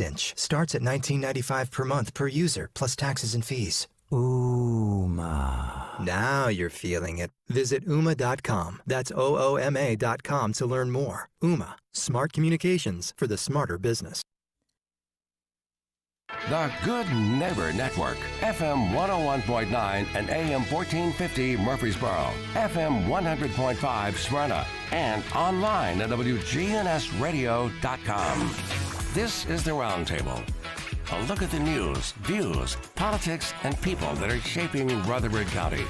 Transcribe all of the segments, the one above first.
inch starts at $19.95 per month per user, plus taxes and fees. Ooma. Now you're feeling it. Visit Ooma.com. That's OOMA.com to learn more. Ooma. Smart communications for the smarter business. The Good Neighbor Network, FM 101.9 and AM 1450 Murfreesboro, FM 100.5 Smyrna, and online at WGNSradio.com. This is the Roundtable. A look at the news, views, politics, and people that are shaping Rutherford County.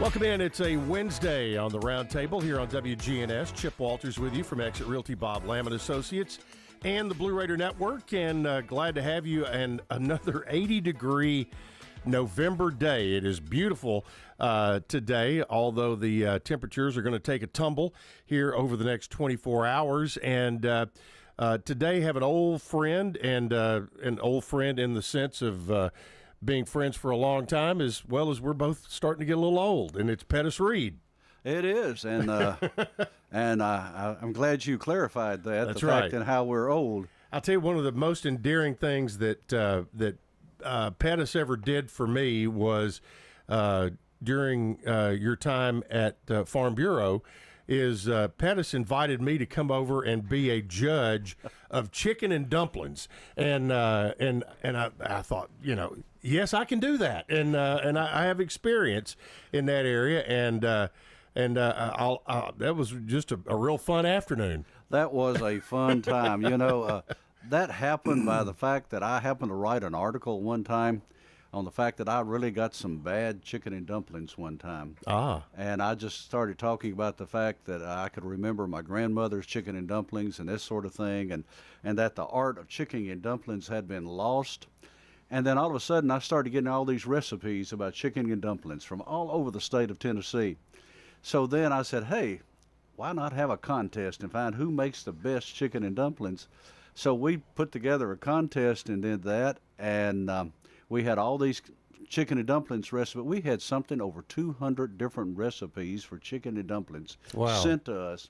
Welcome in. It's a Wednesday on the Roundtable here on WGNS. Chip Walters with you from Exit Realty, Bob Lamb & Associates, and the Blue Raider Network. And glad to have you. And another 80-degree November day. It is beautiful today, although the temperatures are going to take a tumble here over the next 24 hours. And today have an old friend, and an old friend in the sense of being friends for a long time, as well as we're both starting to get a little old, and it's Pettus Reed. It is, and and I'm glad you clarified that. That's the right. fact and how we're old. I'll tell you, one of the most endearing things that Pettus ever did for me was during your time at Farm Bureau. Is Pettus invited me to come over and be a judge of chicken and dumplings, and I thought, yes, I can do that, and I have experience in that area, and that was just a real fun afternoon. That was a fun time. That happened by the fact that I happened to write an article one time on the fact that I really got some bad chicken and dumplings one time. And I just started talking about the fact that I could remember my grandmother's chicken and dumplings and this sort of thing, and that the art of chicken and dumplings had been lost. And then all of a sudden I started getting all these recipes about chicken and dumplings from all over the state of Tennessee. So then I said, hey, why not have a contest and find who makes the best chicken and dumplings? So we put together a contest and did that, and we had all these chicken and dumplings recipes. We had something over 200 different recipes for chicken and dumplings sent to us.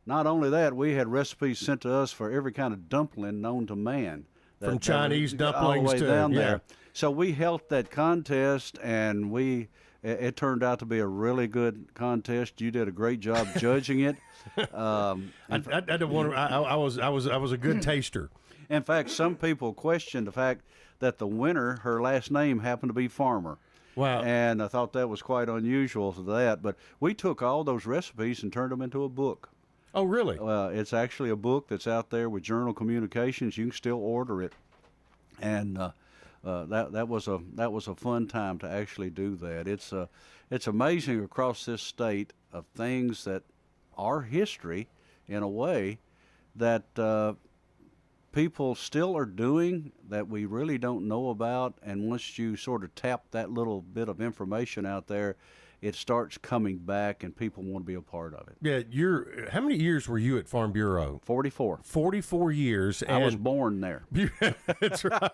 Not only that, we had recipes sent to us for every kind of dumpling known to man. From Chinese dumplings all the way to down there. So we held that contest, and it turned out to be a really good contest. You did a great job judging it. I was a good taster. In fact, some people questioned the fact that the winner, her last name happened to be Farmer. Wow. And I thought that was quite unusual to that. But we took all those recipes and turned them into a book. Oh, really? It's actually a book that's out there with Journal Communications. You can still order it. And that was a fun time to actually do that. It's amazing across this state of things that are history in a way that people still are doing that we really don't know about, and once you sort of tap that little bit of information out there, it starts coming back and people want to be a part of it. Yeah, how many years were you at Farm Bureau? 44. 44 years. I was born there. That's right.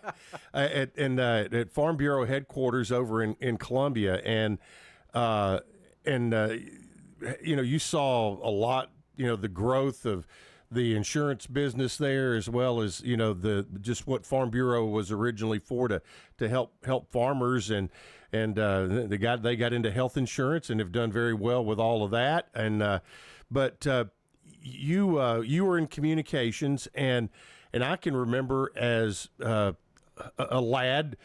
At Farm Bureau headquarters over in Columbia, and you saw a lot, the growth of the insurance business there, as well as just what Farm Bureau was originally for, to help farmers, and they got into health insurance and have done very well with all of that. And but you were in communications, and I can remember as a lad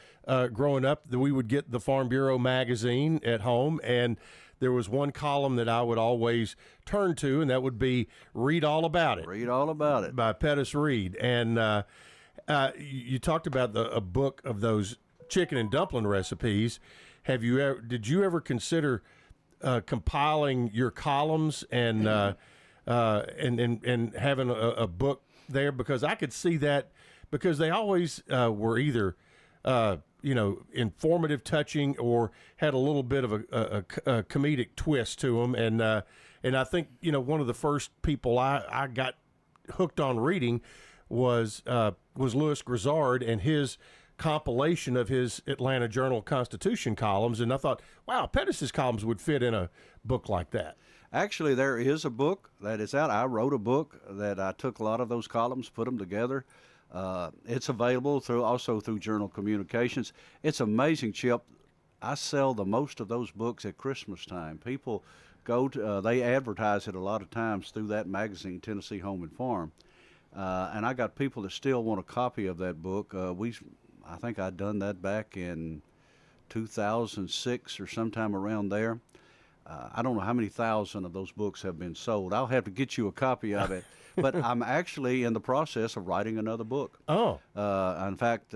growing up that we would get the Farm Bureau magazine at home, and there was one column that I would always turn to, and that would be Read All About It. Read All About It. By Pettus Reed. And you talked about a book of those chicken and dumpling recipes. Did you ever consider compiling your columns and having a book there? Because I could see that, because they always were either informative, touching, or had a little bit of a comedic twist to them. And I think, one of the first people I got hooked on reading was Louis Grizzard and his compilation of his Atlanta Journal-Constitution columns, and I thought, wow, Pettus's columns would fit in a book like that. Actually, there is a book that is out. I wrote a book that I took a lot of those columns, put them together. It's available also through Journal Communications. It's amazing, Chip. I sell the most of those books at Christmas time. People go to, they advertise it a lot of times through that magazine, Tennessee Home and Farm. And I got people that still want a copy of that book. I think I'd done that back in 2006 or sometime around there. I don't know how many thousand of those books have been sold. I'll have to get you a copy of it. But I'm actually in the process of writing another book. Oh. In fact,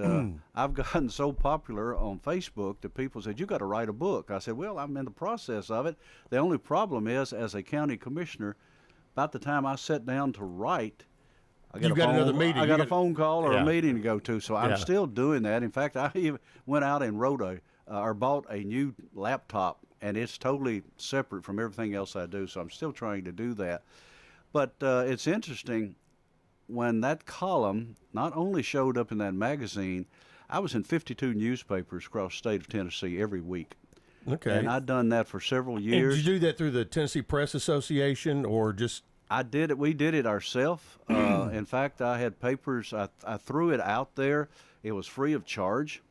I've gotten so popular on Facebook that people said, you got to write a book. I said, well, I'm in the process of it. The only problem is, as a county commissioner, about the time I sit down to write, I got another meeting. I got a phone call or yeah. a meeting to go to. So I'm Yeah. still doing that. In fact, I even went out and bought a new laptop, and it's totally separate from everything else I do. So I'm still trying to do that. But it's interesting, when that column not only showed up in that magazine, I was in 52 newspapers across the state of Tennessee every week. Okay. And I'd done that for several And years. did you do that through the Tennessee Press Association or just? I did it. We did it ourselves. In fact, I had papers. I threw it out there. It was free of charge.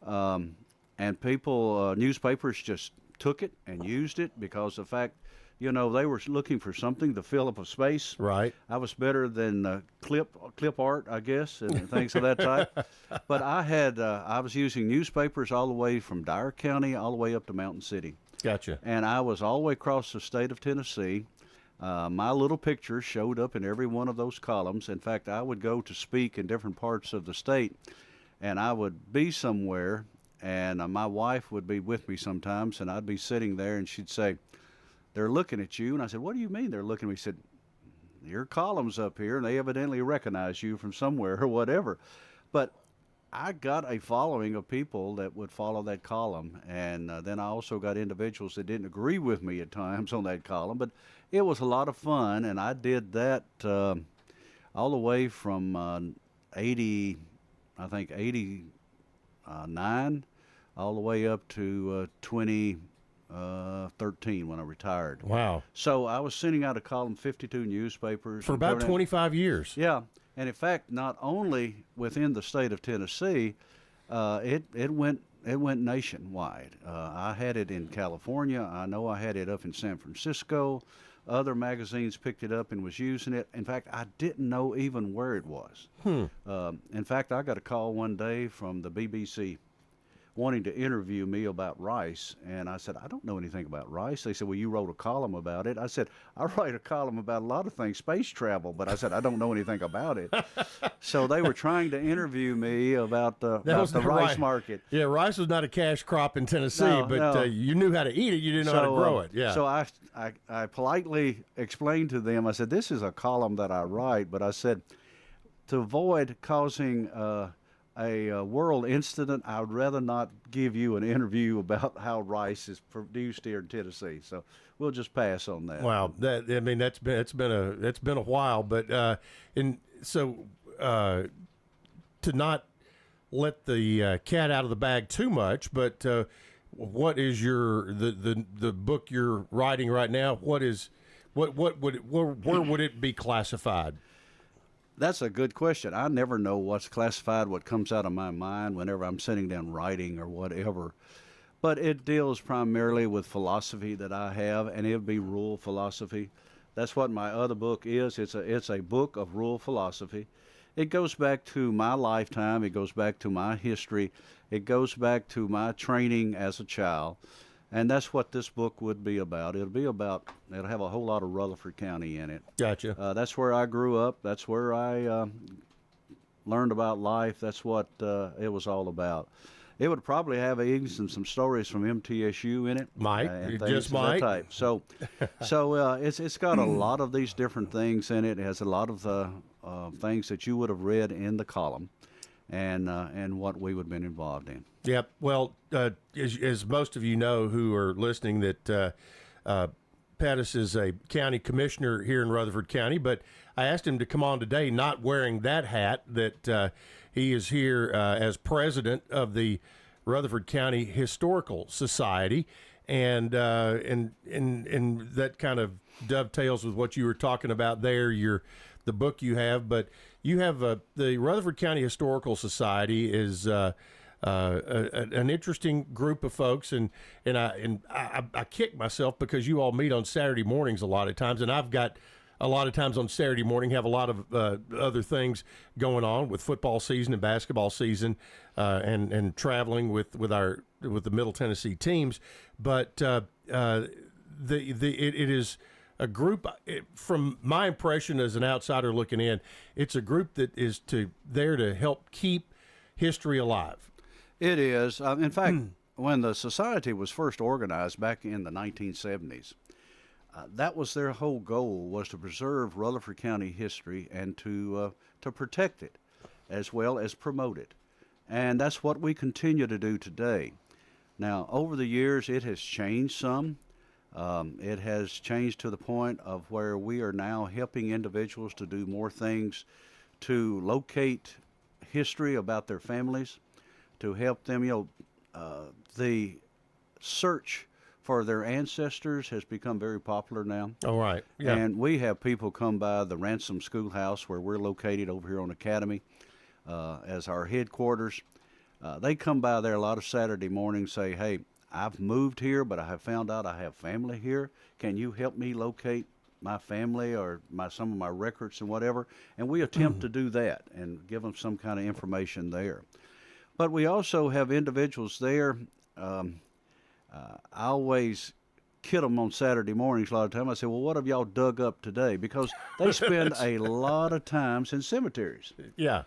And people, newspapers just took it and used it because of the fact, you know, they were looking for something to fill up a space. Right. I was better than clip art, I guess, and things of that type. But I was using newspapers all the way from Dyer County all the way up to Mountain City. Gotcha. And I was all the way across the state of Tennessee. My little picture showed up in every one of those columns. In fact, I would go to speak in different parts of the state, and I would be somewhere, and my wife would be with me sometimes, and I'd be sitting there, and she'd say, they're looking at you. And I said, what do you mean they're looking at me? She said, your column's up here, and they evidently recognize you from somewhere or whatever. But I got a following of people that would follow that column, and then I also got individuals that didn't agree with me at times on that column, but it was a lot of fun, and I did that all the way from 89, all the way up to 2013 when I retired. Wow. So I was sending out a column, 52 newspapers. For about 25 years. Yeah. And in fact, not only within the state of Tennessee, it went nationwide. I had it in California. I know I had it up in San Francisco. Other magazines picked it up and was using it. In fact, I didn't know even where it was. In fact, I got a call one day from the BBC wanting to interview me about rice, and I said, I don't know anything about rice. They said, well, you wrote a column about it. I said, I write a column about a lot of things, space travel, but I said, I don't know anything about it. So they were trying to interview me about the rice market. Yeah, rice was not a cash crop in Tennessee, but you knew how to eat it. You didn't know how to grow it. Yeah. So I politely explained to them, I said, this is a column that I write, but I said, to avoid causing a world incident, I would rather not give you an interview about how rice is produced here in Tennessee. So we'll just pass on that. Wow, it's been a while, but to not let the cat out of the bag too much. But what is the book you're writing right now? Where would it be classified? That's a good question. I never know what's classified, what comes out of my mind whenever I'm sitting down writing or whatever. But it deals primarily with philosophy that I have, and it would be rural philosophy. That's what my other book is. It's a book of rural philosophy. It goes back to my lifetime. It goes back to my history. It goes back to my training as a child. And that's what this book would be about. It'll have a whole lot of Rutherford County in it. Gotcha. That's where I grew up. That's where I learned about life. That's what it was all about. It would probably have even some stories from MTSU in it. It just might. Type. So it's got a lot of these different things in it. It has a lot of the things that you would have read in the column, and what we would have been involved in. Yep. Well, as most of you know who are listening, that Pettus is a county commissioner here in Rutherford County, but I asked him to come on today, not wearing that hat, that he is here as president of the Rutherford County Historical Society, and that kind of dovetails with what you were talking about there. The book you have, but you have the Rutherford County Historical Society is an interesting group of folks, and I kick myself because you all meet on Saturday mornings a lot of times, and I've got a lot of times on Saturday morning have a lot of other things going on with football season and basketball season, and traveling with the Middle Tennessee teams, but it is a group, from my impression as an outsider looking in, it's a group that is there to help keep history alive. It is. In fact, when the society was first organized back in the 1970s, that was their whole goal, was to preserve Rutherford County history and to protect it as well as promote it. And that's what we continue to do today. Now, over the years, it has changed some. It has changed to the point of where we are now helping individuals to do more things to locate history about their families, to help them. The search for their ancestors has become very popular now. All right. Yeah. And we have people come by the Ransom Schoolhouse, where we're located over here on Academy, as our headquarters. They come by there a lot of Saturday mornings, say, hey, I've moved here, but I have found out I have family here. Can you help me locate my family or some of my records and whatever? And we attempt to do that and give them some kind of information there. But we also have individuals there. I always kid them on Saturday mornings a lot of time. I say, well, what have y'all dug up today? Because they spend a lot of times in cemeteries. Yeah.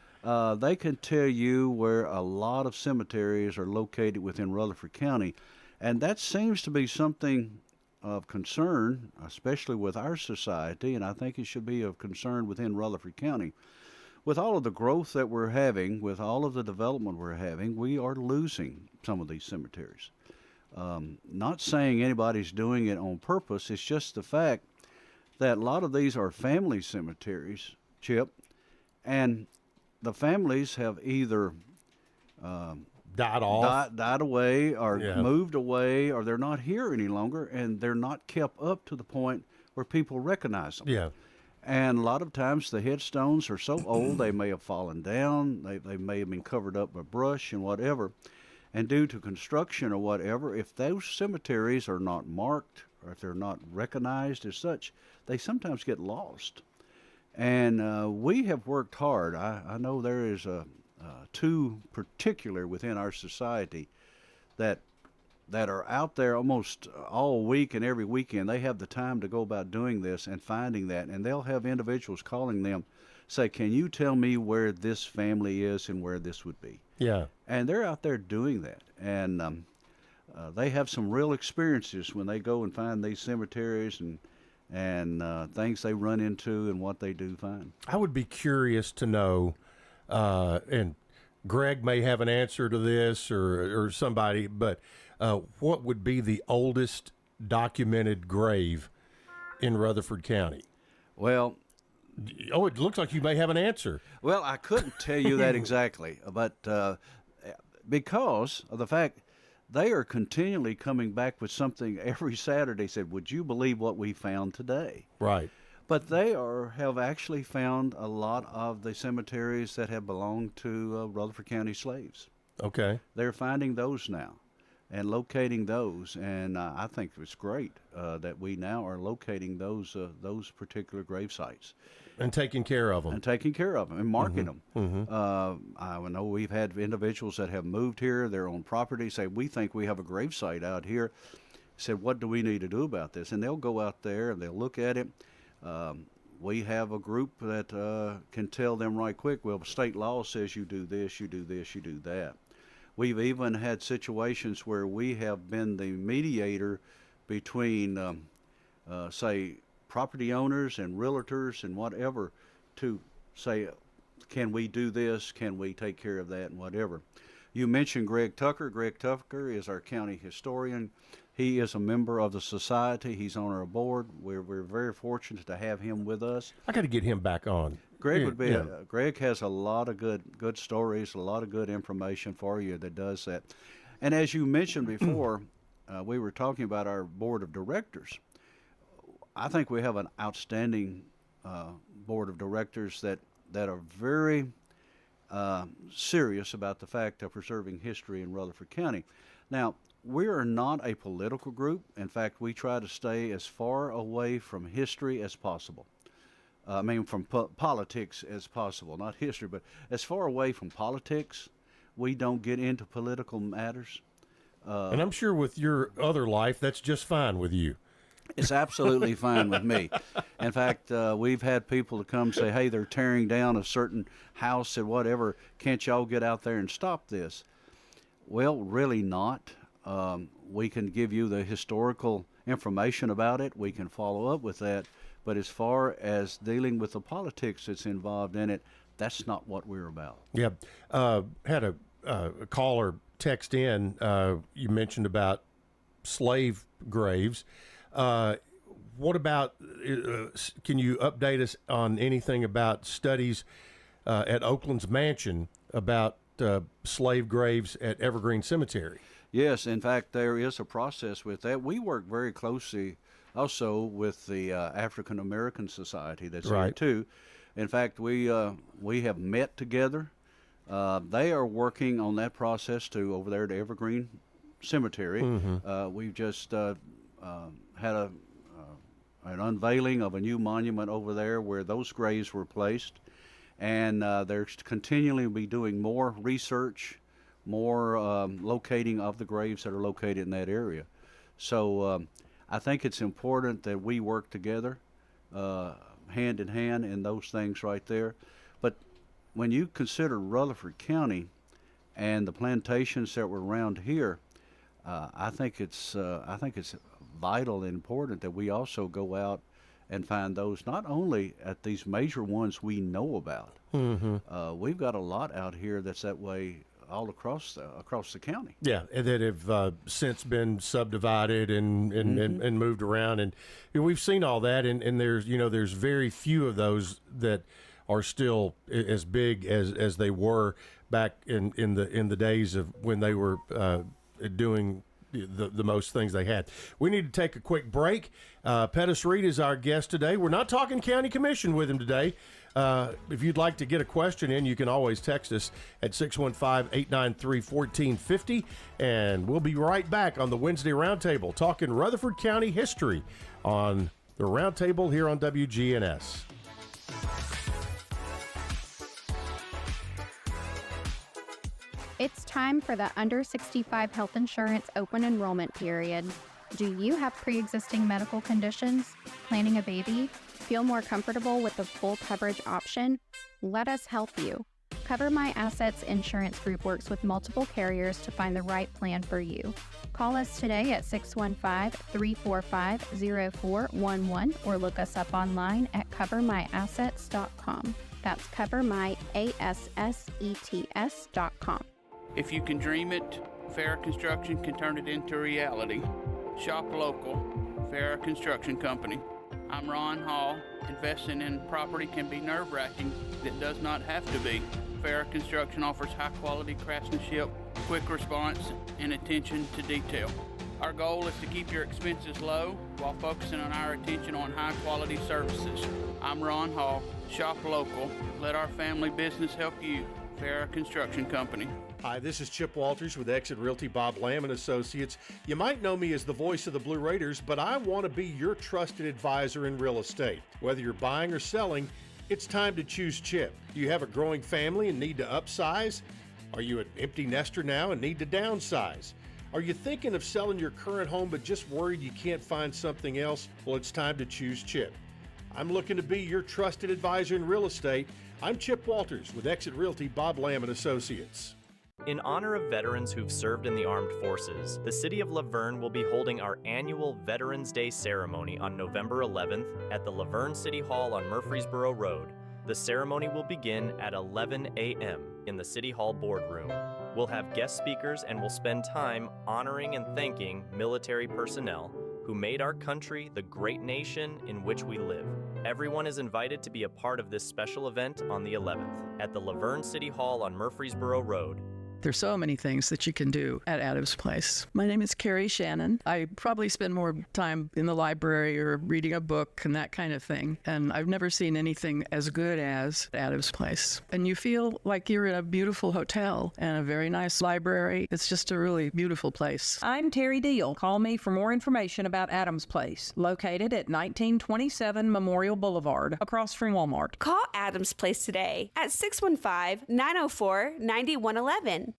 They can tell you where a lot of cemeteries are located within Rutherford County. And that seems to be something of concern, especially with our society, and I think it should be of concern within Rutherford County. With all of the growth that we're having, with all of the development we're having, we are losing some of these cemeteries. Not saying anybody's doing it on purpose, it's just the fact that a lot of these are family cemeteries, Chip, and the families have either died away, or moved away, or they're not here any longer, and they're not kept up to the point where people recognize them. Yeah. And a lot of times the headstones are so old they may have fallen down, they may have been covered up by brush and whatever. And due to construction or whatever, if those cemeteries are not marked or if they're not recognized as such, they sometimes get lost. And we have worked hard. I know there is two particular within our society that are out there almost all week and every weekend. They have the time to go about doing this and finding that, and they'll have individuals calling them, say, can you tell me where this family is and where this would be? Yeah. And they're out there doing that, and they have some real experiences when they go and find these cemeteries and things they run into and what they do find. I would be curious to know, and Greg may have an answer to this or somebody, but what would be the oldest documented grave in Rutherford County? Well, it looks like you may have an answer. Well, I couldn't tell you that exactly, but because of the fact they are continually coming back with something every Saturday, said, would you believe what we found today? Right. But they have actually found a lot of the cemeteries that have belonged to Rutherford County slaves. Okay. They're finding those now and locating those, and I think it's great that we now are locating those particular grave sites. And taking care of them. And taking care of them and marking them. Mm-hmm. I know we've had individuals that have moved here, their own property, say, we think we have a grave site out here. Said, what do we need to do about this? And they'll go out there and they'll look at it. We have a group that can tell them right quick, well, state law says you do this, you do this, you do that. We've even had situations where we have been the mediator between, say, property owners and realtors and whatever to say, can we do this? Can we take care of that and whatever? You mentioned Greg Tucker. Greg Tucker is our county historian. He is a member of the society. He's on our board. We're very fortunate to have him with us. I got to get him back on. Greg would be. Greg has a lot of good stories, a lot of good information for you that does that. And as you mentioned before, we were talking about our board of directors. I think we have an outstanding board of directors that are very serious about the fact of preserving history in Rutherford County. Now, we are not a political group. In fact, we try to stay as far away from history as possible. From politics as possible, not history, but as far away from politics. We don't get into political matters. And I'm sure with your other life, that's just fine with you. It's absolutely fine with me. In fact, we've had people to come say, hey, they're tearing down a certain house or whatever. Can't y'all get out there and stop this? Well, really not. We can give you the historical information about it. We can follow up with that. But as far as dealing with the politics that's involved in it, that's not what we're about. Yeah. Had a caller text in. You mentioned about slave graves. What about, can you update us on anything about studies at Oakland's Mansion about slave graves at Evergreen Cemetery? Yes, in fact, there is a process with that. We work very closely also with the African American Society that's here too. In fact, we have met together. They are working on that process too over there at Evergreen Cemetery. We've just had an unveiling of a new monument over there where those graves were placed, and they're continually be doing more research, more locating of the graves that are located in that area. So I think it's important that we work together, hand in hand, in those things right there. But when you consider Rutherford County and the plantations that were around here, I think it's vital and important that we also go out and find those not only at these major ones we know about. We've got a lot out here that's that way all across the county. Yeah, that have since been subdivided and moved around, and we've seen all that. And there's very few of those that are still as big as they were back in the days of when they were doing the most things they had. We need to take a quick break. Pettus Reed is our guest today. We're not talking county commission with him today. If you'd like to get a question in, you can always text us at 615-893-1450, and we'll be right back on the Wednesday Roundtable talking Rutherford County history on the Roundtable here on WGNS. It's time for the under 65 health insurance open enrollment period. Do you have pre-existing medical conditions? Planning a baby? Feel more comfortable with the full coverage option? Let us help you. Cover My Assets Insurance Group works with multiple carriers to find the right plan for you. Call us today at 615-345-0411 or look us up online at covermyassets.com. That's covermyassets.com. If you can dream it, Farrah Construction can turn it into reality. Shop local, Farrah Construction Company. I'm Ron Hall. Investing in property can be nerve-wracking. It does not have to be. Farrah Construction offers high-quality craftsmanship, quick response, and attention to detail. Our goal is to keep your expenses low while focusing on our attention on high-quality services. I'm Ron Hall. Shop local. Let our family business help you. Farrah Construction Company. Hi, this is Chip Walters with Exit Realty Bob Lamb & Associates. You might know me as the voice of the Blue Raiders, but I want to be your trusted advisor in real estate. Whether you're buying or selling, it's time to choose Chip. Do you have a growing family and need to upsize? Are you an empty nester now and need to downsize? Are you thinking of selling your current home but just worried you can't find something else? Well, it's time to choose Chip. I'm looking to be your trusted advisor in real estate. I'm Chip Walters with Exit Realty Bob Lamb & Associates. In honor of veterans who've served in the armed forces, the City of Laverne will be holding our annual Veterans Day ceremony on November 11th at the Laverne City Hall on Murfreesboro Road. The ceremony will begin at 11 a.m. in the City Hall boardroom. We'll have guest speakers and we'll spend time honoring and thanking military personnel who made our country the great nation in which we live. Everyone is invited to be a part of this special event on the 11th at the Laverne City Hall on Murfreesboro Road. There's so many things that you can do at Adams Place. My name is Carrie Shannon. I probably spend more time in the library or reading a book and that kind of thing. And I've never seen anything as good as Adams Place. And you feel like you're in a beautiful hotel and a very nice library. It's just a really beautiful place. I'm Terry Deal. Call me for more information about Adams Place, located at 1927 Memorial Boulevard, across from Walmart. Call Adams Place today at 615-904-9111.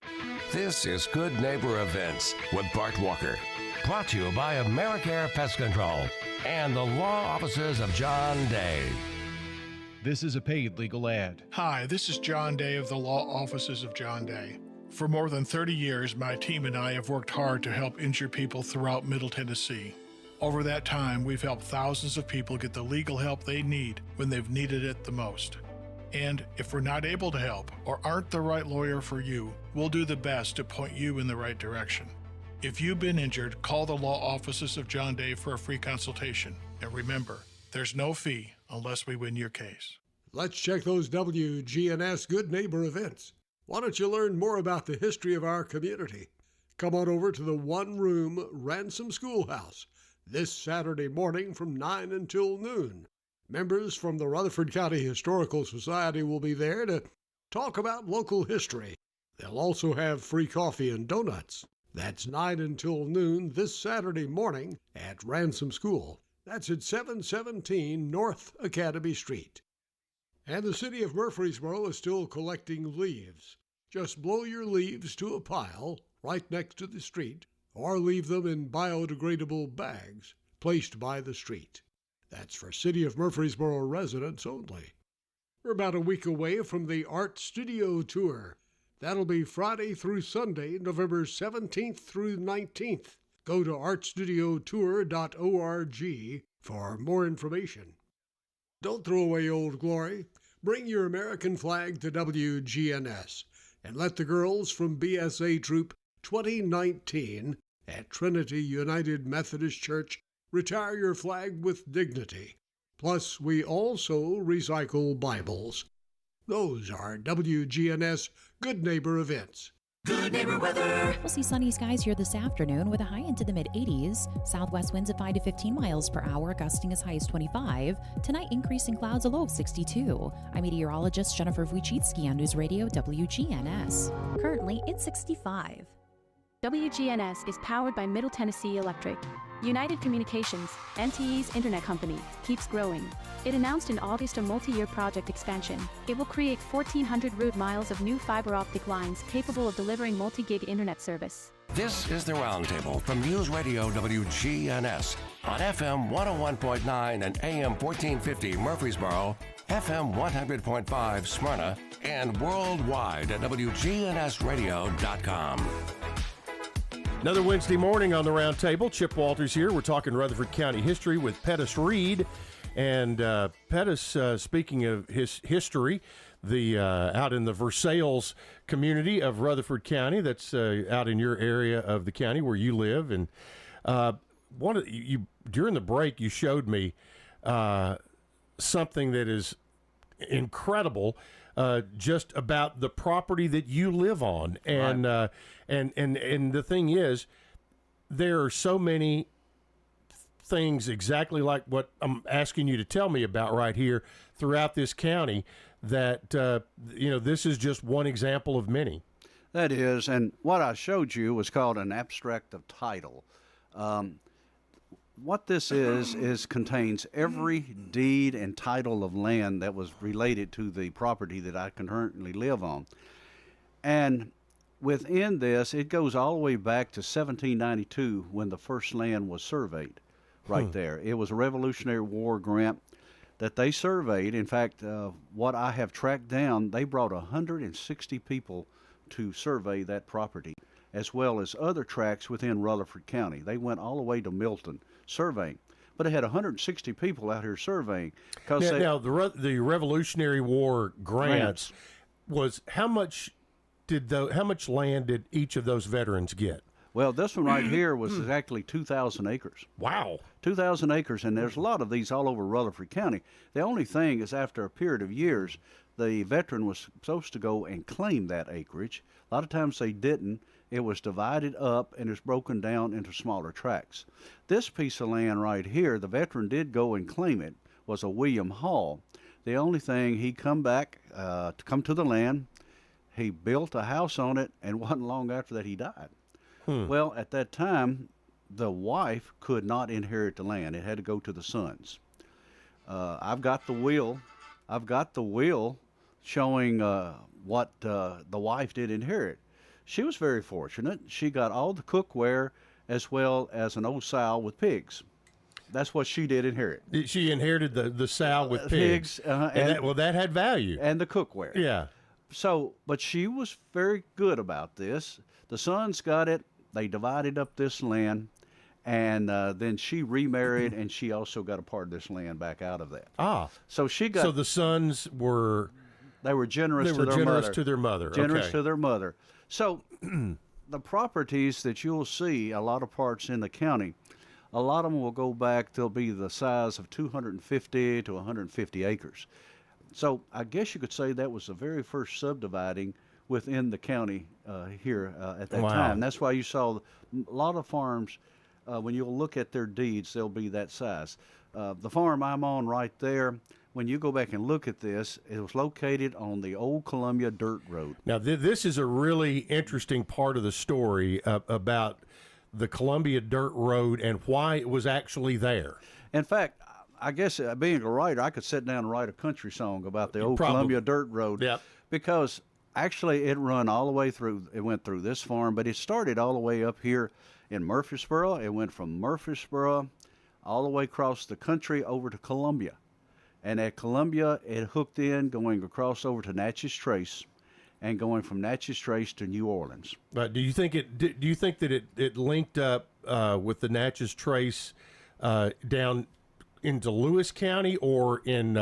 This is Good Neighbor Events with Bart Walker. Brought to you by AmeriCare Pest Control and the law offices of John Day. This is a paid legal ad. Hi, this is John Day of the law offices of John Day. For more than 30 years, my team and I have worked hard to help injured people throughout Middle Tennessee. Over that time, we've helped thousands of people get the legal help they need when they've needed it the most. And if we're not able to help or aren't the right lawyer for you, we'll do the best to point you in the right direction. If you've been injured, call the law offices of John Day for a free consultation. And remember, there's no fee unless we win your case. Let's check those WGNS Good Neighbor events. Why don't you learn more about the history of our community? Come on over to the one-room Ransom Schoolhouse this Saturday morning from 9 until noon. Members from the Rutherford County Historical Society will be there to talk about local history. They'll also have free coffee and donuts. That's 9 until noon this Saturday morning at Ransom School. That's at 717 North Academy Street. And the city of Murfreesboro is still collecting leaves. Just blow your leaves to a pile right next to the street or leave them in biodegradable bags placed by the street. That's for City of Murfreesboro residents only. We're about a week away from the Art Studio Tour. That'll be Friday through Sunday, November 17th through 19th. Go to artstudiotour.org for more information. Don't throw away Old Glory. Bring your American flag to WGNS and let the girls from BSA Troop 2019 at Trinity United Methodist Church retire your flag with dignity. Plus, we also recycle Bibles. Those are WGNS Good Neighbor events. Good Neighbor weather. We'll see sunny skies here this afternoon with a high into the mid-80s. Southwest winds at 5 to 15 miles per hour, gusting as high as 25. Tonight, increasing clouds, a low of 62. I'm meteorologist Jennifer Wojcicki on News Radio WGNS. Currently, it's 65. WGNS is powered by Middle Tennessee Electric. United Communications, NTE's internet company, keeps growing. It announced in August a multi-year project expansion. It will create 1,400 route miles of new fiber optic lines capable of delivering multi-gig internet service. This is the Roundtable from News Radio WGNS on FM 101.9 and AM 1450 Murfreesboro, FM 100.5 Smyrna, and worldwide at WGNSradio.com. Another Wednesday morning on the Roundtable. Chip Walters here. We're talking Rutherford County history with Pettus Reed. And Pettus, speaking of his history, out in the Versailles community of Rutherford County, that's out in your area of the county where you live. And during the break, you showed me something that is incredible. Just about the property that you live on, and right. And the thing is, there are so many things exactly like what I'm asking you to tell me about right here throughout this county. That this is just one example of many. That is, and what I showed you was called an abstract of title. What this is contains every deed and title of land that was related to the property that I currently live on. And within this, it goes all the way back to 1792 when the first land was surveyed right there. It was a Revolutionary War grant that they surveyed. In fact, what I have tracked down, they brought 160 people to survey that property, as well as other tracts within Rutherford County. They went all the way to Milton surveying. but it had 160 people out here surveying. Now the Revolutionary War grants was how much land did each of those veterans get? Well, this one right here was exactly 2,000 acres. Wow. 2,000 acres, and there's a lot of these all over Rutherford County. The only thing is after a period of years, the veteran was supposed to go and claim that acreage. A lot of times they didn't. It was divided up and it's broken down into smaller tracts. This piece of land right here, the veteran did go and claim it, was a William Hall. The only thing, he come back to come to the land, he built a house on it, and wasn't long after that he died. Well, at that time, the wife could not inherit the land. It had to go to the sons. I've got the will. Showing what the wife did inherit. She was very fortunate. She got all the cookware as well as an old sow with pigs. That's what she did inherit. She inherited the sow with pigs. That had value. And the cookware. Yeah. So, but she was very good about this. The sons got it. They divided up this land, and then she remarried, and she also got a part of this land back out of that. So she got. So the sons were. They were generous to their mother. Generous to their mother. So the properties that you'll see, a lot of parts in the county, a lot of them will go back, they'll be the size of 250 to 150 acres. So I guess you could say that was the very first subdividing within the county here at that time. That's why you saw a lot of farms, when you'll look at their deeds, they'll be that size. The farm I'm on right there, when you go back and look at this, it was located on the old Columbia Dirt Road. Now, this is a really interesting part of the story about the Columbia Dirt Road and why it was actually there. In fact, I guess being a writer, I could sit down and write a country song about the old Columbia Dirt Road. Yep. Because actually it run all the way through, it went through this farm, but it started all the way up here in Murfreesboro. It went from Murfreesboro all the way across the country over to Columbia. And at Columbia, it hooked in, going across over to Natchez Trace, and going from Natchez Trace to New Orleans. But do you think that it linked up with the Natchez Trace down into Lewis County or in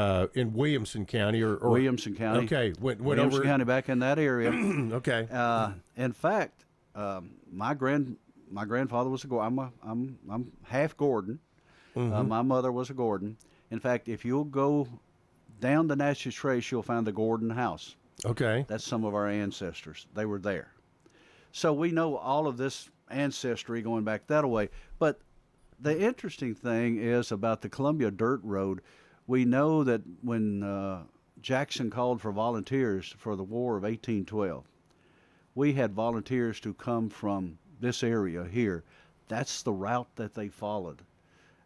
Williamson County or Williamson County? Okay, Williamson County, back in that area. Okay. In fact, my grandfather was I'm half Gordon. My mother was a Gordon. In fact, if you'll go down the Natchez Trace, you'll find the Gordon house. Okay. That's some of our ancestors. They were there. So we know all of this ancestry going back that way. But the interesting thing is about the Columbia Dirt Road, we know that when Jackson called for volunteers for the War of 1812, we had volunteers to come from this area here. That's the route that they followed.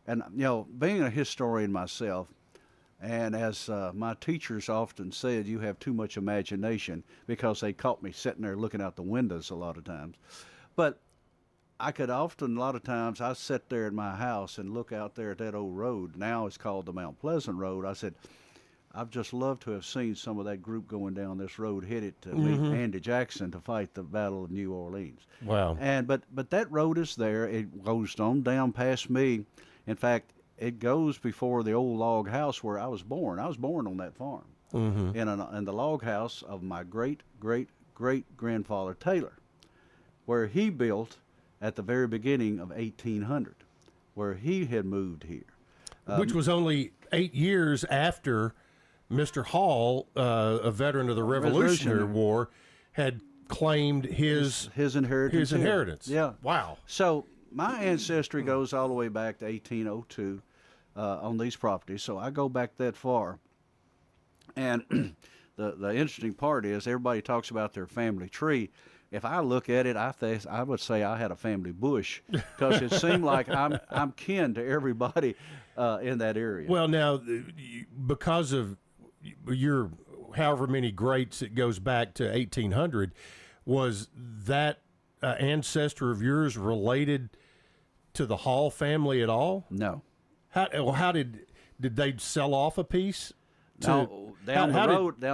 And, you know, being a historian myself, and as my teachers often said, you have too much imagination, because they caught me sitting there looking out the windows a lot of times. But I could often, a lot of times, I sit there at my house and look out there at that old road. Now it's called the Mount Pleasant Road. I said, I've just loved to have seen some of that group going down this road headed to meet Andy Jackson to fight the Battle of New Orleans. Wow. And but that road is there. It goes on down past me. In fact, it goes before the old log house where I was born. I was born on that farm in the log house of my great-great-great-grandfather Taylor, where he built at the very beginning of 1800, where he had moved here. Which was only 8 years after Mr. Hall, a veteran of the Revolutionary War, had claimed his inheritance. Yeah. Wow. So my ancestry goes all the way back to 1802 on these properties, so I go back that far. And the interesting part is everybody talks about their family tree. If I look at it, I would say I had a family bush, because it seemed like I'm kin to everybody in that area. Well, now, because of your however many greats, it goes back to 1800, was that ancestor of yours related to the Hall family at all? No. How did they sell off a piece? No, down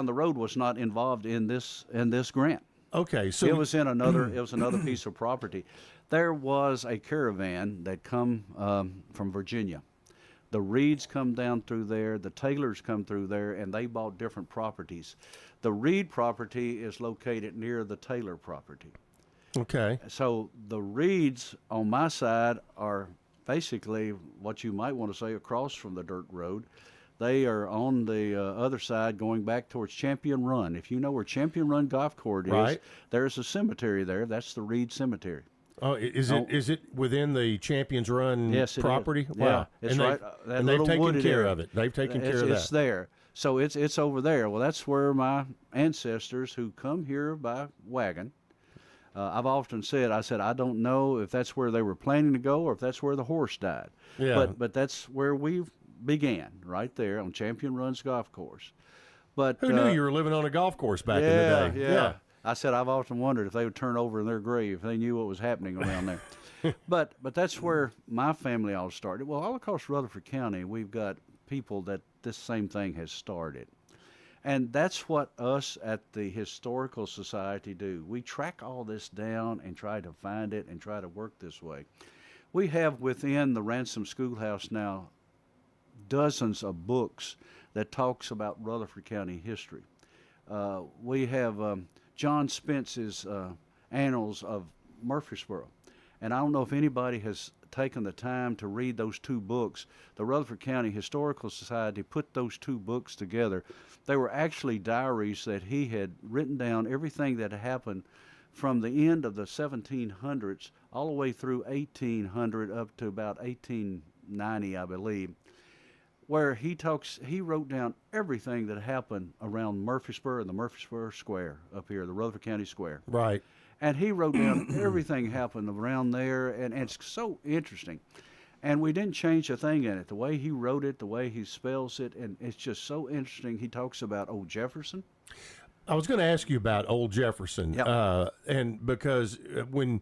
the road was not involved in this grant. Okay, so it was another piece of property. There was a caravan that come from Virginia, The Reeds come down through there, the Taylors come through there, and they bought different properties. The Reed property is located near the Taylor property. Okay. So the Reeds on my side are basically what you might want to say across from the dirt road. They are on the other side going back towards Champion Run. If you know where Champion Run Golf Course is, there's a cemetery there. That's the Reed Cemetery. Oh, is it within the Champions Run property? Is. Wow. Yeah, it's and right. And they've taken care of it. They've taken care of that. It's there. So it's over there. Well, that's where my ancestors who come here by wagon, I've often said, I don't know if that's where they were planning to go or if that's where the horse died. Yeah. But that's where we began, right there on Champion Run's golf course. But who knew you were living on a golf course back in the day? Yeah. I said I've often wondered if they would turn over in their grave if they knew what was happening around there. But that's where my family all started. Well, all across Rutherford County, we've got people that this same thing has started. And that's what us at the Historical Society do. We track all this down and try to find it and try to work this way. We have within the Ransom Schoolhouse now dozens of books that talks about Rutherford County history. We have John Spence's Annals of Murfreesboro. And I don't know if anybody has taken the time to read those two books. The Rutherford County Historical Society put those two books together. They were actually diaries that he had written down everything that happened from the end of the 1700s all the way through 1800 up to about 1890, I believe, where he wrote down everything that happened around Murfreesboro and the Murfreesboro Square up here, the Rutherford County Square. Right. And he wrote down everything happened around there, and it's so interesting. And we didn't change a thing in it. The way he wrote it, the way he spells it, and it's just so interesting. He talks about old Jefferson. I was going to ask you about old Jefferson, and because when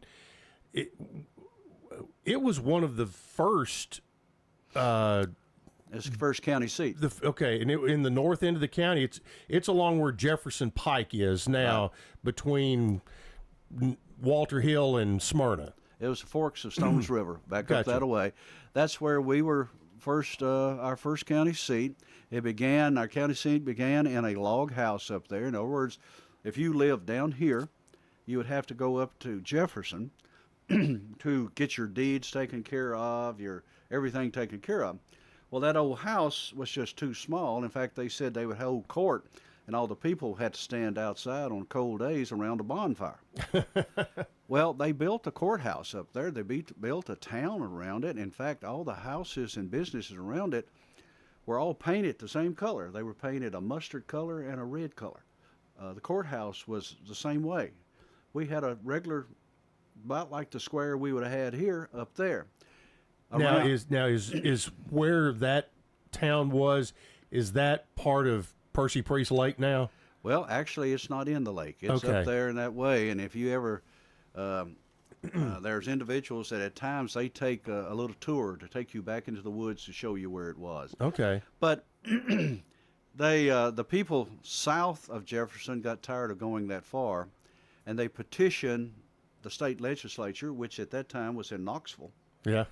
it was one of the first. It's the first county seat. And in the north end of the county, it's along where Jefferson Pike is now, between Walter Hill and Smyrna. It was the forks of Stones River, back up that way. That's where we were first, our first county seat. Our county seat began in a log house up there. In other words, if you lived down here, you would have to go up to Jefferson to get your deeds taken care of, your everything taken care of. Well, that old house was just too small. In fact, they said they would hold court, and all the people had to stand outside on cold days around a bonfire. Well, they built a courthouse up there. They built a town around it. In fact, all the houses and businesses around it were all painted the same color. They were painted a mustard color and a red color. The courthouse was the same way. We had a regular, about like the square we would have had here, up there. Now is where that town was, is that part of Percy Priest Lake now? Well, actually, it's not in the lake. It's up there in that way. And if you ever, there's individuals that at times they take a little tour to take you back into the woods to show you where it was. Okay. But the people south of Jefferson got tired of going that far, and they petitioned the state legislature, which at that time was in Knoxville. Yeah.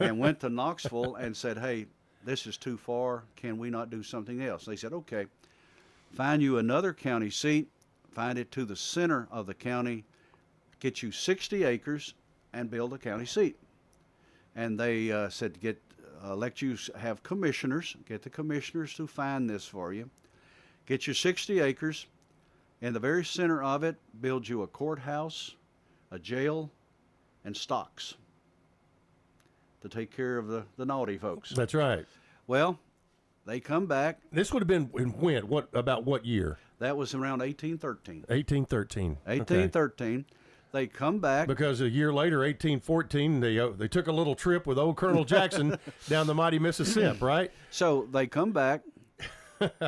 And went to Knoxville and said, hey, this is too far. Can we not do something else? They said, okay, find you another county seat, find it to the center of the county, get you 60 acres, and build a county seat. And they said, let you have commissioners, get the commissioners to find this for you, get you 60 acres, in the very center of it, build you a courthouse, a jail, and stocks to take care of the naughty folks. That's right. Well, they come back. This would have been in when? About what year? That was around 1813. 1813. 1813. Okay. They come back. Because a year later, 1814, they took a little trip with old Colonel Jackson down the mighty Mississippi, right? So they come back.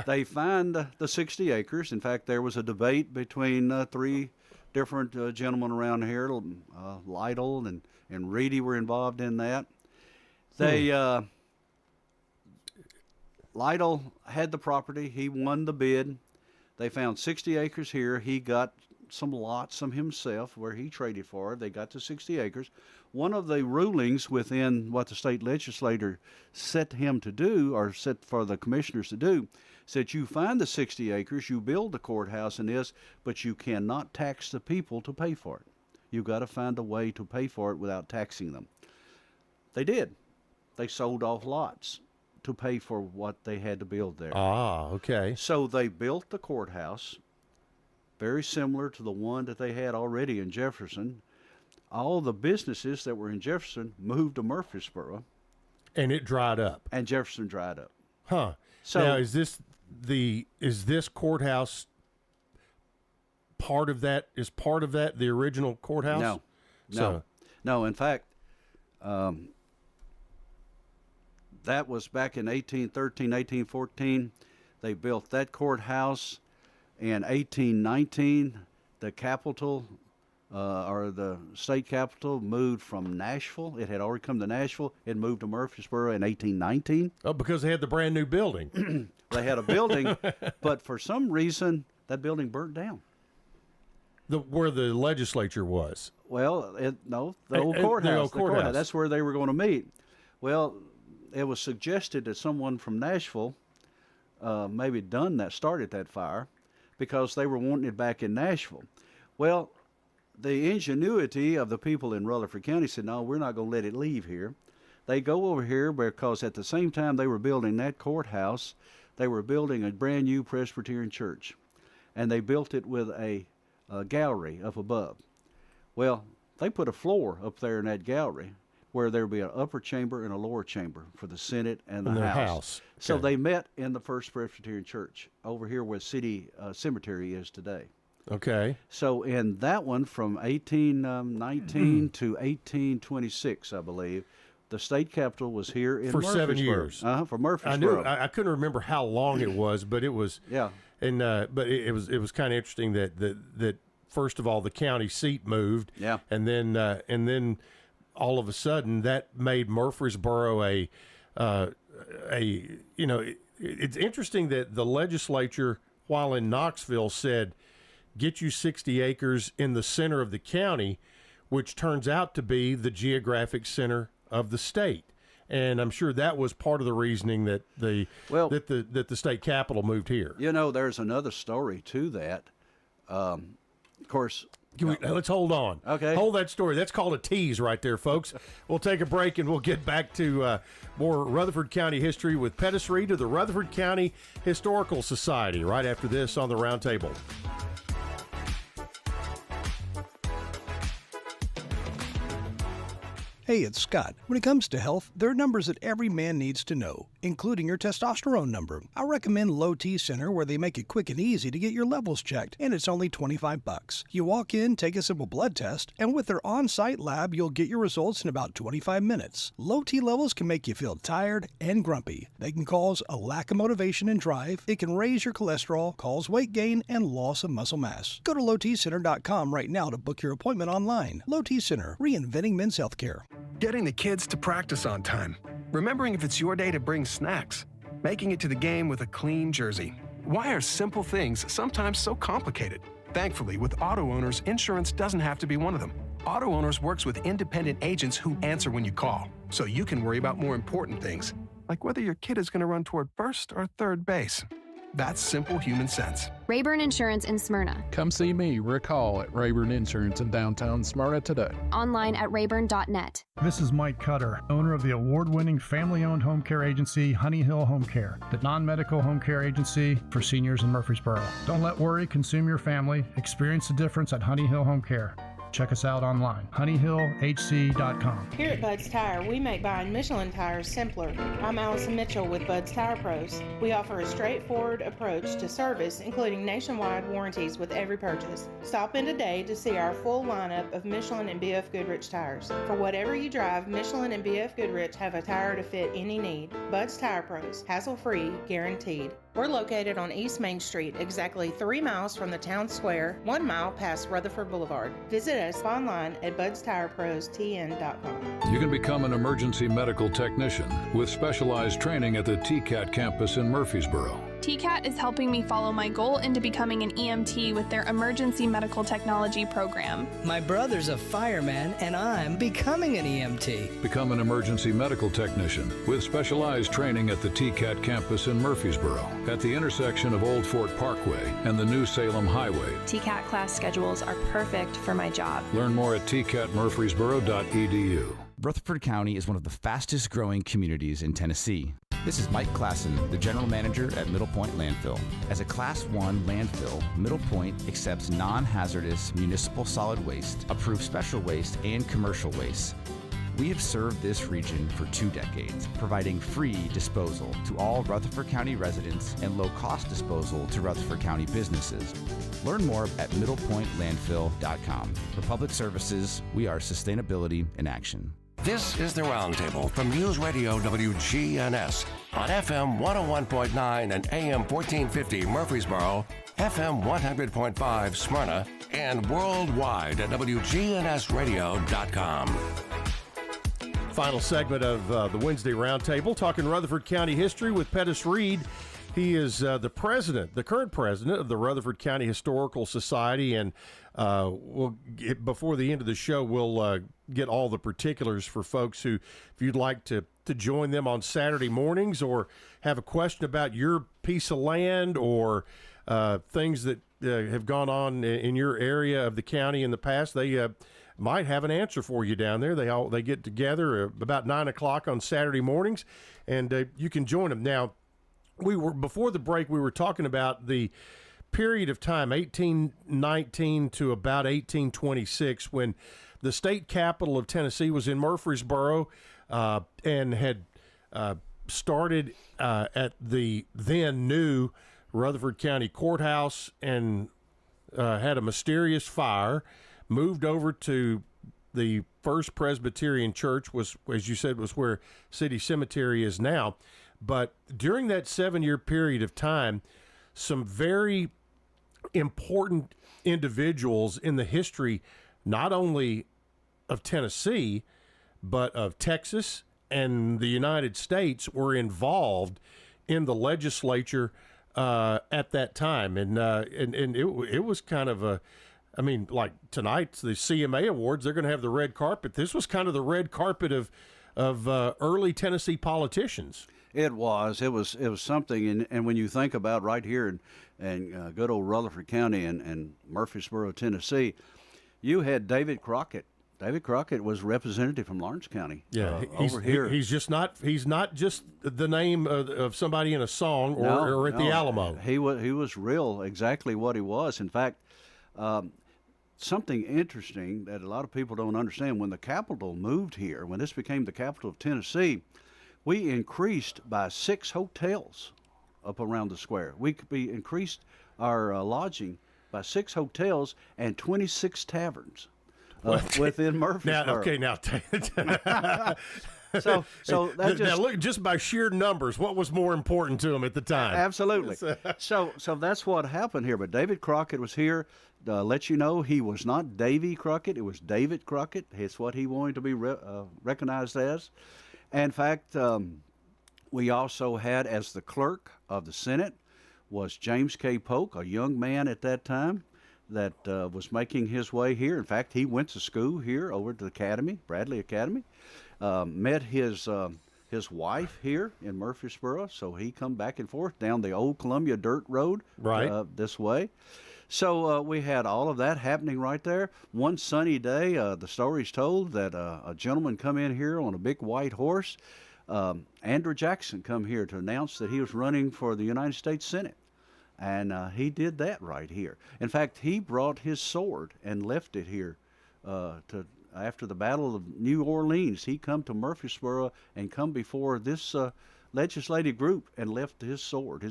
They find the 60 acres. In fact, there was a debate between three different gentlemen around here. Lytle and Reedy were involved in that. Lytle had the property. He won the bid. They found 60 acres here. He got some lots from himself where he traded for. They got to 60 acres. One of the rulings within what the state legislature set him to do, or set for the commissioners to do, said you find the 60 acres, you build the courthouse in this, but you cannot tax the people to pay for it. You've got to find a way to pay for it without taxing them. They did. They sold off lots to pay for what they had to build there. Ah, okay. So they built the courthouse, very similar to the one that they had already in Jefferson. All the businesses that were in Jefferson moved to Murfreesboro. And it dried up. And Jefferson dried up. Huh. So now, is this courthouse part of that? Is part of that the original courthouse? No. In fact, that was back in 1813, 1814. They built that courthouse. In 1819, the capital, or the state capital, moved from Nashville. It had already come to Nashville. It moved to Murfreesboro in 1819. Oh, because they had the brand new building. They had a building, but for some reason, that building burnt down. Where the legislature was. Well, the old courthouse. The courthouse. That's where they were going to meet. Well, it was suggested that someone from Nashville maybe started that fire, because they were wanting it back in Nashville. Well, the ingenuity of the people in Rutherford County said, no, we're not going to let it leave here. They go over here because at the same time they were building that courthouse, they were building a brand new Presbyterian church. And they built it with a gallery up above. Well, they put a floor up there in that gallery where there would be an upper chamber and a lower chamber for the Senate and the House. Okay. So they met in the First Presbyterian Church over here where City Cemetery is today. Okay. So in that one from 1819 to 1826, I believe, the state capitol was here in for Murfreesboro. 7 years. For Murfreesboro. I couldn't remember how long it was, but it was. Yeah. And but it was kind of interesting that first of all the county seat moved. Yeah. And then all of a sudden that made Murfreesboro it's interesting that the legislature, while in Knoxville, said get you 60 acres in the center of the county, which turns out to be the geographic center of the state. And I'm sure that was part of the reasoning that the state capitol moved here. There's another story to that. Of course, let's hold on. Okay. Hold that story. That's called a tease right there, folks. We'll take a break and we'll get back to more Rutherford County history with Pettus Reed of the Rutherford County Historical Society right after this on the Roundtable. Hey, it's Scott. When it comes to health, there are numbers that every man needs to know, including your testosterone number. I recommend Low T Center, where they make it quick and easy to get your levels checked, and it's only $25. You walk in, take a simple blood test, and with their on-site lab, you'll get your results in about 25 minutes. Low T levels can make you feel tired and grumpy. They can cause a lack of motivation and drive. It can raise your cholesterol, cause weight gain, and loss of muscle mass. Go to lowtcenter.com right now to book your appointment online. Low T Center, reinventing men's healthcare. Getting the kids to practice on time. Remembering if it's your day to bring snacks. Making it to the game with a clean jersey. Why are simple things sometimes so complicated? Thankfully, with Auto Owners, insurance doesn't have to be one of them. Auto Owners works with independent agents who answer when you call, so you can worry about more important things, like whether your kid is going to run toward first or third base. That's simple human sense. Rayburn Insurance in Smyrna. Come see me, Rick Hall, at Rayburn Insurance in downtown Smyrna today. Online at rayburn.net. This is Mike Cutter, owner of the award-winning family-owned home care agency, Honey Hill Home Care, the non-medical home care agency for seniors in Murfreesboro. Don't let worry consume your family. Experience the difference at Honey Hill Home Care. Check us out online, honeyhillhc.com. Here at Bud's Tire, we make buying Michelin tires simpler. I'm Allison Mitchell with Bud's Tire Pros. We offer a straightforward approach to service, including nationwide warranties with every purchase. Stop in today to see our full lineup of Michelin and BF Goodrich tires. For whatever you drive, Michelin and BF Goodrich have a tire to fit any need. Bud's Tire Pros, hassle-free, guaranteed. We're located on East Main Street, exactly 3 miles from the town square, 1 mile past Rutherford Boulevard. Visit us online at budstireprostn.com. You can become an emergency medical technician with specialized training at the TCAT campus in Murfreesboro. TCAT is helping me follow my goal into becoming an EMT with their Emergency Medical Technology program. My brother's a fireman, and I'm becoming an EMT. Become an emergency medical technician with specialized training at the TCAT campus in Murfreesboro at the intersection of Old Fort Parkway and the New Salem Highway. TCAT class schedules are perfect for my job. Learn more at tcatmurfreesboro.edu. Rutherford County is one of the fastest growing communities in Tennessee. This is Mike Klassen, the general manager at Middle Point Landfill. As a Class 1 landfill, Middle Point accepts non-hazardous municipal solid waste, approved special waste, and commercial waste. We have served this region for 2 decades, providing free disposal to all Rutherford County residents and low-cost disposal to Rutherford County businesses. Learn more at middlepointlandfill.com. For public services, we are sustainability in action. This is the Roundtable from News Radio WGNS on FM 101.9 and AM 1450 Murfreesboro, FM 100.5 Smyrna, and worldwide at WGNSradio.com. Final segment of the Wednesday Roundtable, talking Rutherford County history with Pettus Reed. He is the current president of the Rutherford County Historical Society, and before the end of the show, we'll get all the particulars for folks who, if you'd like to join them on Saturday mornings or have a question about your piece of land or things that have gone on in your area of the county in the past, they might have an answer for you down there. They get together about 9 o'clock on Saturday mornings, and you can join them. Now, before the break, we were talking about the period of time, 1819 to about 1826, when the state capital of Tennessee was in Murfreesboro and had started at the then new Rutherford County Courthouse and had a mysterious fire, moved over to the First Presbyterian Church, was, as you said, was where City Cemetery is now. But during that 7-year period of time, some very important individuals in the history, not only of Tennessee, but of Texas and the United States, were involved in the legislature at that time. And it was kind of a, I mean, like tonight's the CMA Awards, they're going to have the red carpet. This was kind of the red carpet of early Tennessee politicians. It was something, and when you think about right here in good old Rutherford County and Murfreesboro, Tennessee, you had David Crockett. David Crockett was representative from Lawrence County. Yeah, over here. He's not just the name of somebody in a song or at the Alamo. He was real, exactly what he was. In fact, something interesting that a lot of people don't understand, when the capital moved here, when this became the capital of Tennessee, we increased by 6 hotels up around the square. We increased our lodging by 6 hotels and 26 taverns within Murfreesboro. So that now look, just by sheer numbers, what was more important to him at the time? Absolutely. So that's what happened here. But David Crockett was here. Let you know, he was not Davy Crockett. It was David Crockett. It's what he wanted to be recognized as. In fact, we also had, as the clerk of the Senate, was James K. Polk, a young man at that time that was making his way here. In fact, he went to school here over at the Academy, Bradley Academy, met his wife here in Murfreesboro, so he come back and forth down the old Columbia Dirt Road this way. So we had all of that happening right there. One sunny day, the story's told that a gentleman come in here on a big white horse. Andrew Jackson come here to announce that he was running for the United States Senate. And he did that right here. In fact, he brought his sword and left it here after the Battle of New Orleans. He come to Murfreesboro and come before this legislative group and left his sword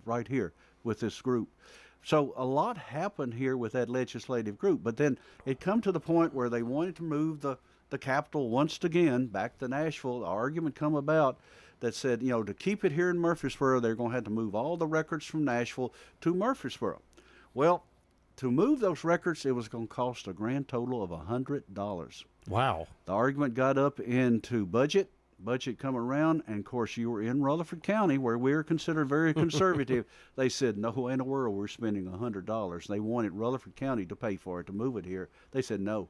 right here with this group. So a lot happened here with that legislative group, but then it come to the point where they wanted to move the capital once again back to Nashville. The argument come about that said, to keep it here in Murfreesboro, they're going to have to move all the records from Nashville to Murfreesboro. Well, to move those records, it was going to cost a grand total of $100. Wow. The argument got up into budget. budget come around, and of course you were in Rutherford County, where we are considered very conservative. They said, no way in the world we're spending $100. They wanted Rutherford County to pay for it, to move it here. They said no.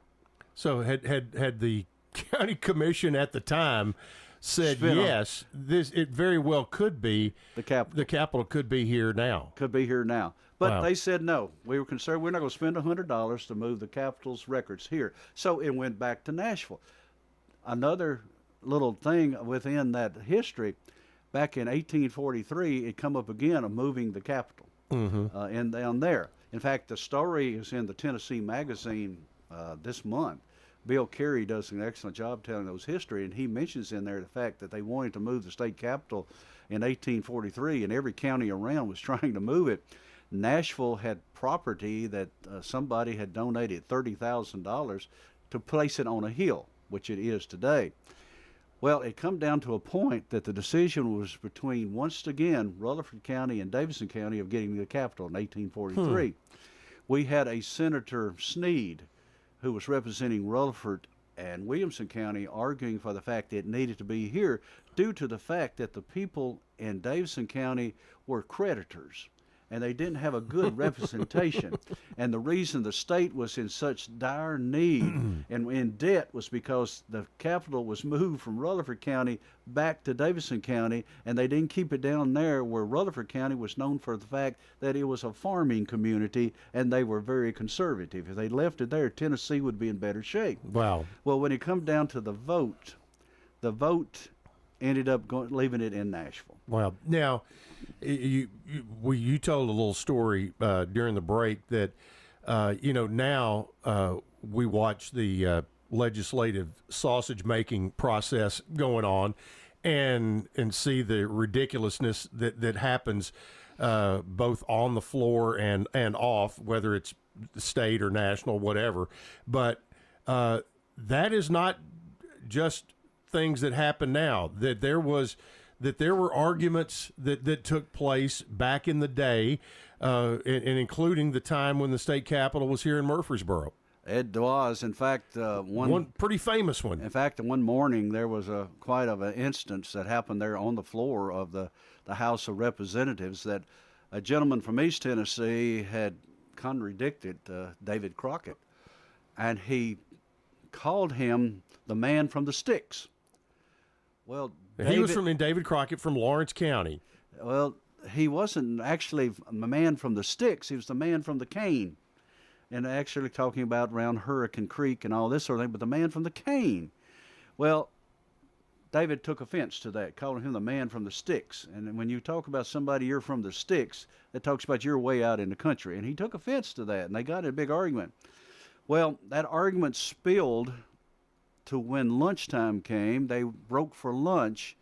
So had the county commission at the time said yes, it very well could be the capital. The capital could be here now. Could be here now. But they said no. We were concerned. We're not going to spend $100 to move the Capitol's records here. So it went back to Nashville. Another little thing within that history, back in 1843, it come up again of moving the Capitol and down there. In fact, the story is in the Tennessee Magazine this month. Bill Carey does an excellent job telling those history, and he mentions in there the fact that they wanted to move the state capitol in 1843, and every county around was trying to move it. Nashville had property that somebody had donated $30,000 to place it on a hill, which it is today. Well, it come down to a point that the decision was between, once again, Rutherford County and Davidson County of getting the capital in 1843. We had a Senator Sneed, who was representing Rutherford and Williamson County, arguing for the fact that it needed to be here due to the fact that the people in Davidson County were creditors and they didn't have a good representation. And the reason the state was in such dire need and in debt was because the capital was moved from Rutherford County back to Davidson County, and they didn't keep it down there where Rutherford County was known for the fact that it was a farming community and they were very conservative. If they left it there, Tennessee would be in better shape. Wow. Well, when it come down to the vote ended up leaving it in Nashville. Wow. Now, you told a little story during the break that now we watch the legislative sausage making process going on, and see the ridiculousness that happens both on the floor and off, whether it's state or national, whatever. But that is not just things that happen now. That there were arguments that took place back in the day, and including the time when the state capitol was here in Murfreesboro. It was, in fact, one pretty famous one. In fact, one morning there was quite of an instance that happened there on the floor of the House of Representatives, that a gentleman from East Tennessee had contradicted David Crockett, and he called him the man from the sticks. Well, he was David Crockett from Lawrence County. Well, he wasn't actually the man from the sticks. He was the man from the cane. And actually talking about around Hurricane Creek and all this sort of thing, but the man from the cane. Well, David took offense to that, calling him the man from the sticks. And when you talk about somebody, you're from the sticks, that talks about you're way out in the country. And he took offense to that, and they got in a big argument. Well, that argument spilled to when lunchtime came. They broke for lunch.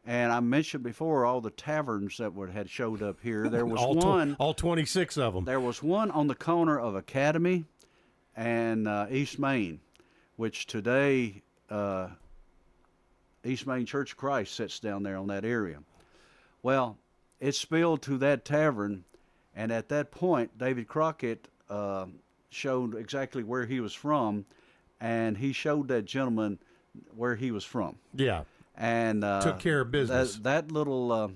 And I mentioned before all the taverns that had showed up here. There was all 26 of them. There was one on the corner of Academy and East Main, which today East Main Church of Christ sits down there on that area. Well, it spilled to that tavern, and at that point, David Crockett showed exactly where he was from, and he showed that gentleman where he was from. Yeah. And took care of business. That little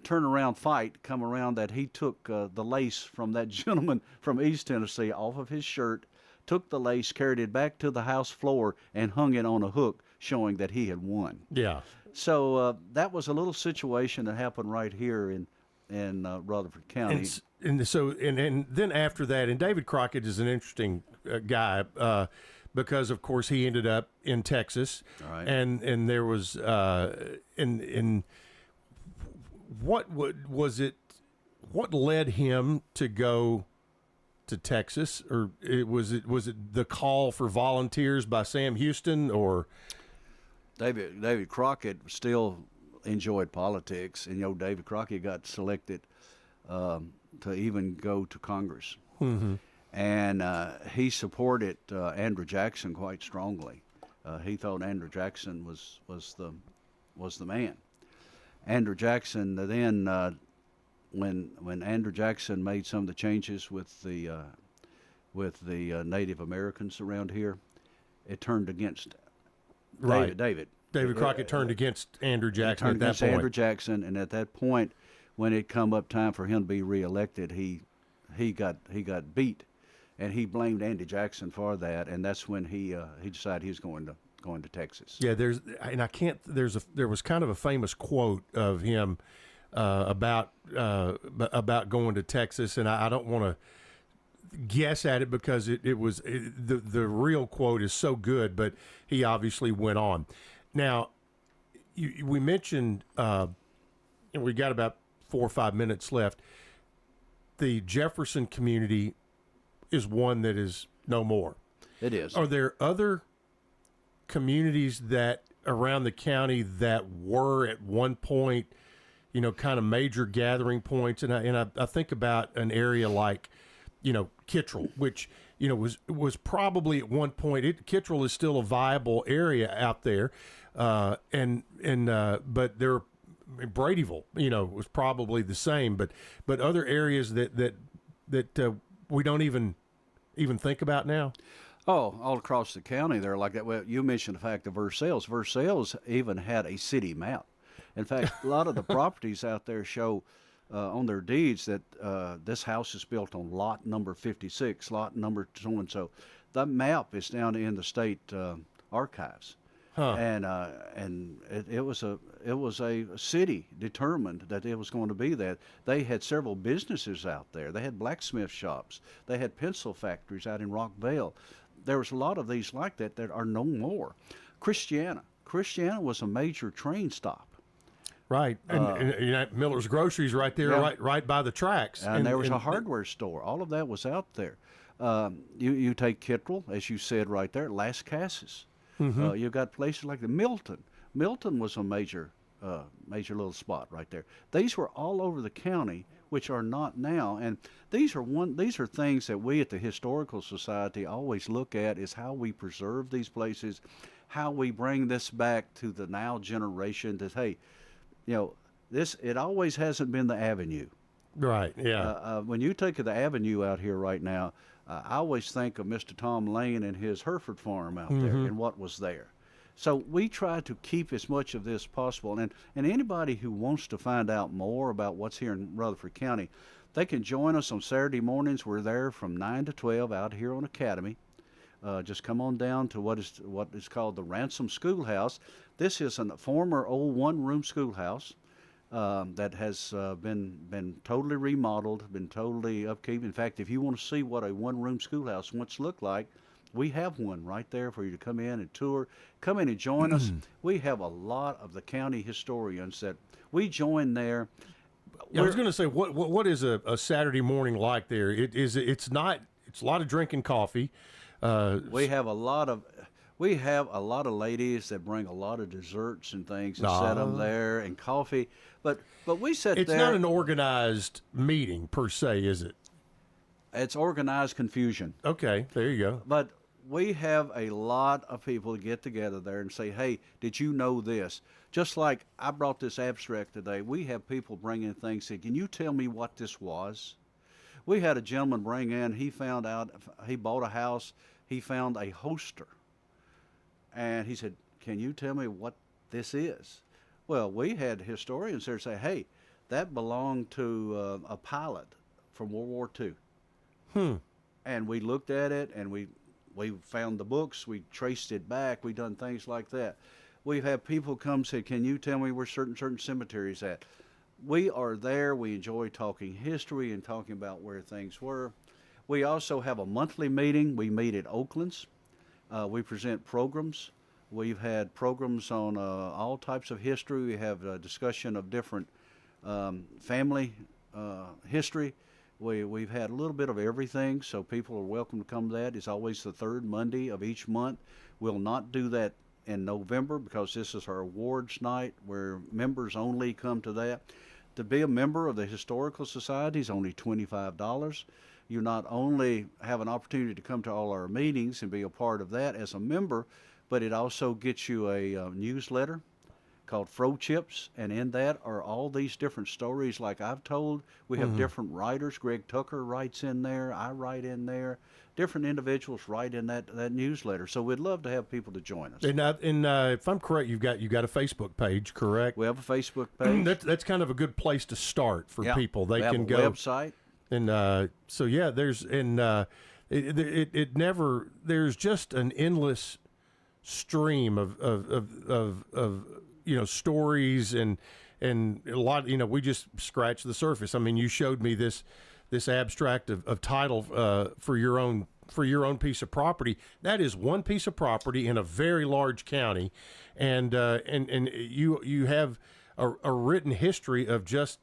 turnaround fight come around that he took the lace from that gentleman from East Tennessee off of his shirt, took the lace, carried it back to the house floor, and hung it on a hook, showing that he had won. Yeah. So that was a little situation that happened right here in Rutherford County. And then after that, and David Crockett is an interesting guy. Because of course he ended up in Texas, right. and there was in what was it? What led him to go to Texas, or was it the call for volunteers by Sam Houston, or David Crockett still enjoyed politics, and David Crockett got selected to even go to Congress. Mm-hmm. And he supported Andrew Jackson quite strongly. He thought Andrew Jackson was the man. Andrew Jackson then, when Andrew Jackson made some of the changes with the Native Americans around here, it turned against right. David. David Crockett turned against Andrew Jackson turned at that against point. Andrew Jackson, and at that point, when it come up time for him to be reelected, he got beat, and he blamed Andy Jackson for that, and that's when he decided he was going to Texas. Yeah, there was kind of a famous quote of him about going to Texas, and I don't want to guess at it because the real quote is so good, but he obviously went on. Now, we mentioned, and we got about 4 or 5 minutes left. The Jefferson community is one that is no more. It is. Are there other communities that around the county that were at one point, kind of major gathering points? And I think about an area like, Kittrell, which, was probably at one point, Kittrell is still a viable area out there. But there, Bradyville, was probably the same, but other areas that we don't even think about now. Oh, all across the county, they're like that. Well, you mentioned the fact of Versailles. Versailles even had a city map. In fact, a lot of the properties out there show on their deeds that this house is built on lot number 56, lot number so and so. That map is down in the state archives. Huh. And it was a city determined that it was going to be that. They had several businesses out there. They had blacksmith shops. They had pencil factories out in Rockvale. There was a lot of these like that are no more. Christiana was a major train stop. Right, and Miller's Groceries right there, yeah. right by the tracks. And there was a hardware store. All of that was out there. You take Kittrell, as you said right there, Las Casas. Mm-hmm. You've got places like the Milton. Milton was a major little spot right there. These were all over the county, which are not now. And these are things that we at the Historical Society always look at, is how we preserve these places, how we bring this back to the now generation. That hey, it always hasn't been the Avenue. Right. Yeah. When you take the Avenue out here right now, I always think of Mr. Tom Lane and his Hereford farm out there and what was there. So we try to keep as much of this possible. And anybody who wants to find out more about what's here in Rutherford County, they can join us on Saturday mornings. We're there from 9 to 12 out here on Academy. Just come on down to what is called the Ransom Schoolhouse. This is a former old one-room schoolhouse that has been totally remodeled, been totally upkeep. In fact, if you want to see what a one-room schoolhouse once looked like, we have one right there for you to come in and tour. Come in and join us. We have a lot of the county historians that we join there. Yeah, I was going to say, what is a Saturday morning like there? It's a lot of drinking coffee. We have a lot of ladies that bring a lot of desserts and things and set them there, and coffee. But we sit there. It's not an organized meeting per se, is it? It's organized confusion. Okay, there you go. But we have a lot of people get together there and say, hey, did you know this? Just like I brought this abstract today, we have people bring in things, say, can you tell me what this was? We had a gentleman bring in, he found out, he bought a house, he found a holster. And he said, can you tell me what this is? Well, we had historians there say, hey, that belonged to a pilot from World War II. And we looked at it, and we found the books, we traced it back, we done things like that. We've had people come say, can you tell me where certain cemeteries at? We are there, we enjoy talking history and talking about where things were. We also have a monthly meeting. We meet at Oakland's. We present programs. We've had programs on all types of history. We have a discussion of different family history. We've had a little bit of everything, so people are welcome to come to that. It's always the third Monday of each month. We'll not do that in November because this is our awards night where members only come to that. To be a member of the Historical Society is only $25. You not only have an opportunity to come to all our meetings and be a part of that as a member, but it also gets you a newsletter called Fro Chips, and in that are all these different stories like I've told. We have different writers. Greg Tucker writes in there. I write in there. Different individuals write in that newsletter. So we'd love to have people to join us. And if I'm correct, you've got a Facebook page, correct? We have a Facebook page. That's kind of a good place to start for people. They have can a go website. And so yeah, there's it never, there's just an endless stream of stories and a lot. We just scratched the surface. I mean, you showed me this abstract of title for your own piece of property. That is one piece of property in a very large county, and you have a written history of just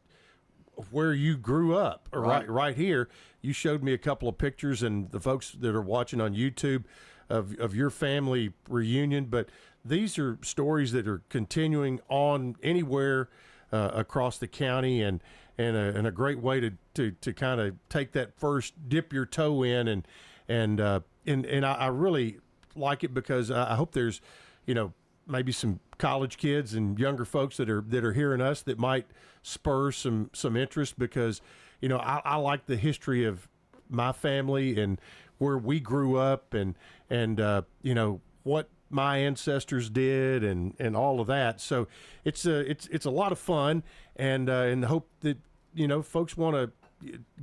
where you grew up. Right here. You showed me a couple of pictures, and the folks that are watching on YouTube of your family reunion, but these are stories that are continuing on anywhere across the county, and a great way to kind of take that first dip your toe in, and I really like it because I hope there's maybe some college kids and younger folks that are hearing us that might spur some interest, because I like the history of my family and where we grew up, and what my ancestors did, and all of that. So it's a lot of fun, and hope that folks want to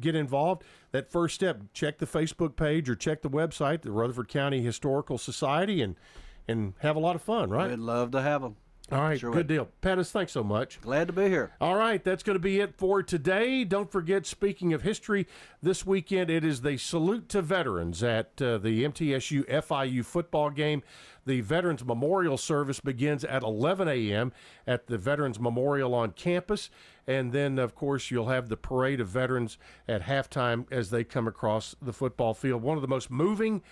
get involved. That first step, check the Facebook page or check the website, the Rutherford County Historical Society, and have a lot of fun, right? We'd love to have them. All right, Sure good would. deal. Pettus, thanks so much. Glad to be here. All right, that's going to be it for today. Don't forget, speaking of history, this weekend it is the Salute to Veterans at the MTSU FIU football game. The Veterans Memorial Service begins at 11 a.m. at the Veterans Memorial on campus. And then, of course, you'll have the parade of veterans at halftime as they come across the football field. One of the most moving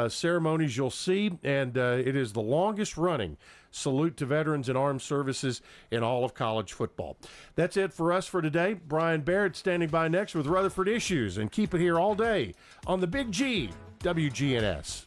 ceremonies you'll see, and it is the longest running salute to veterans and armed services in all of college football. That's it for us for today. Brian Barrett standing by next with Rutherford Issues, and keep it here all day on the Big G, WGNS.